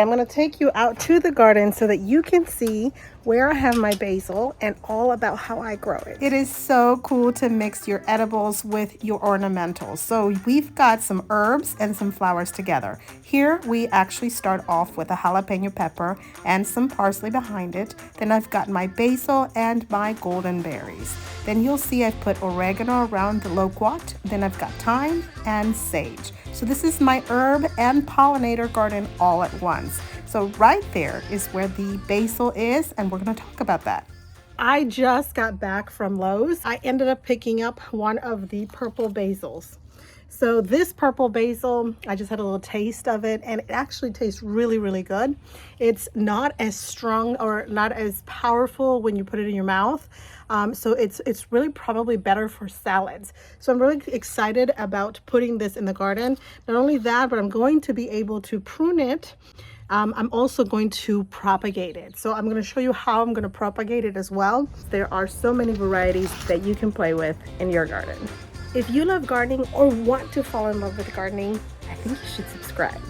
I'm going to take you out to the garden so that you can see where I have my basil and all about how I grow it. It is so cool to mix your edibles with your ornamentals. So we've got some herbs and some flowers together. Here we actually start off with a jalapeno pepper and some parsley behind it. Then I've got my basil and my golden berries. Then you'll see I've put oregano around the loquat. Then I've got thyme and sage. So this is my herb and pollinator garden all at once. So right there is where the basil is, and we're going to talk about that. I just got back from Lowe's. I ended up picking up one of the purple basils. So this purple basil, I just had a little taste of it, and it actually tastes really, really good. It's not as strong or not as powerful when you put it in your mouth. So it's really probably better for salads. So I'm really excited about putting this in the garden. Not only that, but I'm going to be able to prune it. I'm also going to propagate it. So I'm going to show you how I'm going to propagate it as well. There are so many varieties that you can play with in your garden. If you love gardening or want to fall in love with gardening, I think you should subscribe.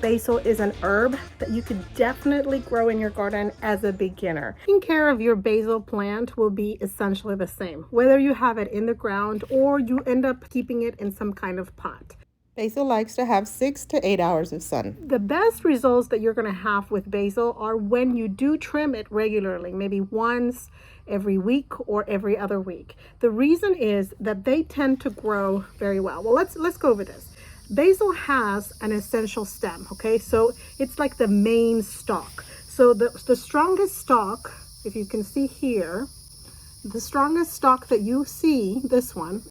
Basil is an herb that you could definitely grow in your garden as a beginner. Taking care of your basil plant will be essentially the same, whether you have it in the ground or you end up keeping it in some kind of pot. Basil likes to have 6 to 8 hours of sun. The best results that you're going to have with basil are when you do trim it regularly, maybe once every week or every other week. The reason is that they tend to grow very well. Well, let's go over this. Basil has an essential stem, okay? So it's like the main stalk. So the strongest stalk, if you can see here, the strongest stalk that you see, this one,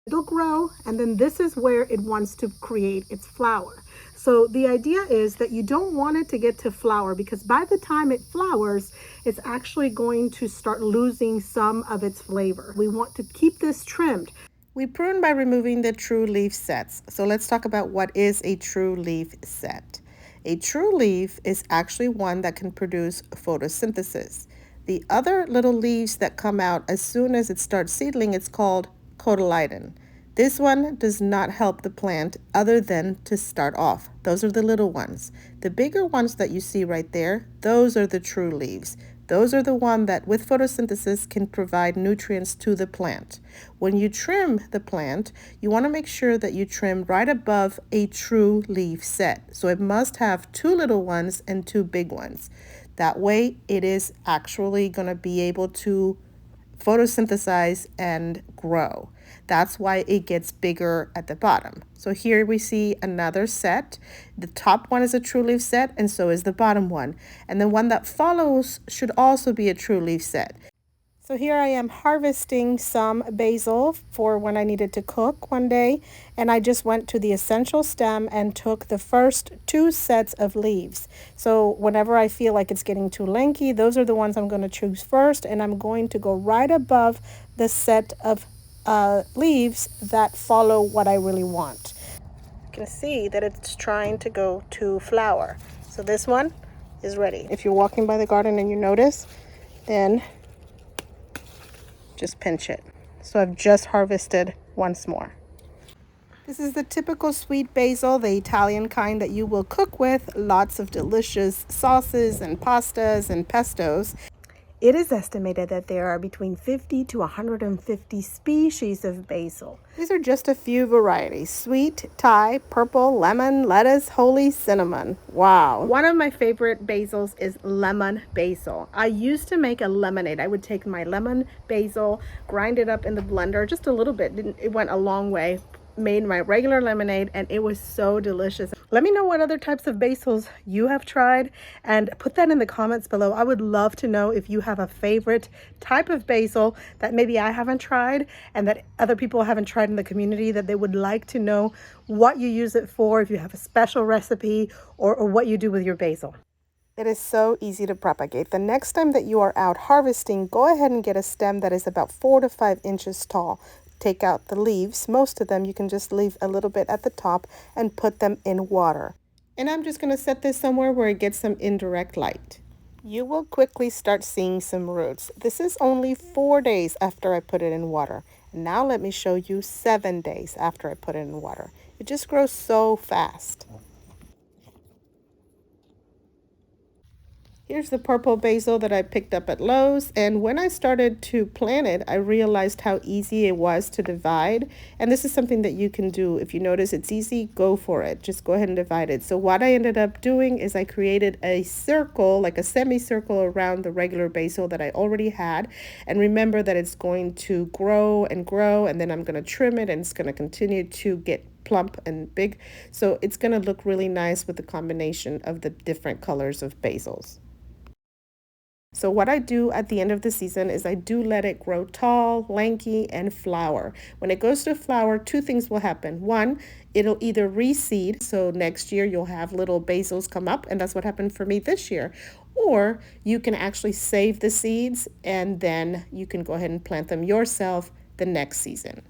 it'll grow, and then this is where it wants to create its flower. So the idea is that you don't want it to get to flower, because by the time it flowers, it's actually going to start losing some of its flavor. We want to keep this trimmed. We prune by removing the true leaf sets. So let's talk about what is a true leaf set. A true leaf is actually one that can produce photosynthesis. The other little leaves that come out as soon as it starts seedling, it's called cotyledon. This one does not help the plant other than to start off. Those are the little ones. The bigger ones that you see right there, those are the true leaves. Those are the ones that with photosynthesis can provide nutrients to the plant. When you trim the plant, you want to make sure that you trim right above a true leaf set. So it must have 2 little ones and 2 big ones. That way it is actually going to be able to photosynthesize and grow. That's why it gets bigger at the bottom. So here we see another set. The top one is a true leaf set, and so is the bottom one. And the one that follows should also be a true leaf set. So here I am harvesting some basil for when I needed to cook one day, and I just went to the essential stem and took the first 2 sets of leaves. So whenever I feel like it's getting too lanky, those are the ones I'm going to choose first, and I'm going to go right above the set of leaves that follow what I really want. You can see that it's trying to go to flower. So this one is ready. If you're walking by the garden and you notice, then just pinch it. So I've just harvested once more. This is the typical sweet basil, the Italian kind that you will cook with lots of delicious sauces and pastas and pestos. It is estimated that there are between 50 to 150 species of basil. These are just a few varieties: sweet, Thai, purple, lemon, lettuce, holy, cinnamon. Wow. One of my favorite basils is lemon basil. I used to make a lemonade. I would take my lemon basil, grind it up in the blender just a little bit. It went a long way. Made my regular lemonade, and it was so delicious. Let me know what other types of basils you have tried, and put that in the comments below. I would love to know if you have a favorite type of basil that maybe I haven't tried and that other people haven't tried in the community, that they would like to know what you use it for, if you have a special recipe, or what you do with your basil. It is so easy to propagate. The next time that you are out harvesting, go ahead and get a stem that is about 4 to 5 inches tall. Take out the leaves. Most of them you can just leave a little bit at the top and put them in water. And I'm just going to set this somewhere where it gets some indirect light. You will quickly start seeing some roots. This is only 4 days after I put it in water. And now let me show you 7 days after I put it in water. It just grows so fast. Here's the purple basil that I picked up at Lowe's, and when I started to plant it, I realized how easy it was to divide. And this is something that you can do. If you notice it's easy, go for it. Just go ahead and divide it. So what I ended up doing is I created a circle, like a semicircle around the regular basil that I already had. And remember that it's going to grow, and then I'm going to trim it, and it's going to continue to get plump and big. So it's going to look really nice with the combination of the different colors of basils. So what I do at the end of the season is I do let it grow tall, lanky, and flower. When it goes to flower, two things will happen. One, it'll either reseed, so next year you'll have little basils come up, and that's what happened for me this year. Or you can actually save the seeds, and then you can go ahead and plant them yourself the next season.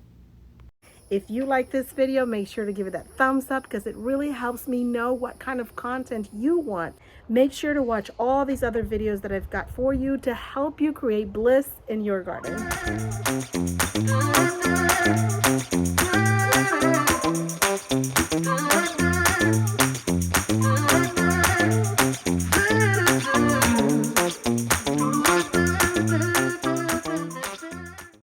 If you like this video, make sure to give it that thumbs up because it really helps me know what kind of content you want. Make sure to watch all these other videos that I've got for you to help you create bliss in your garden.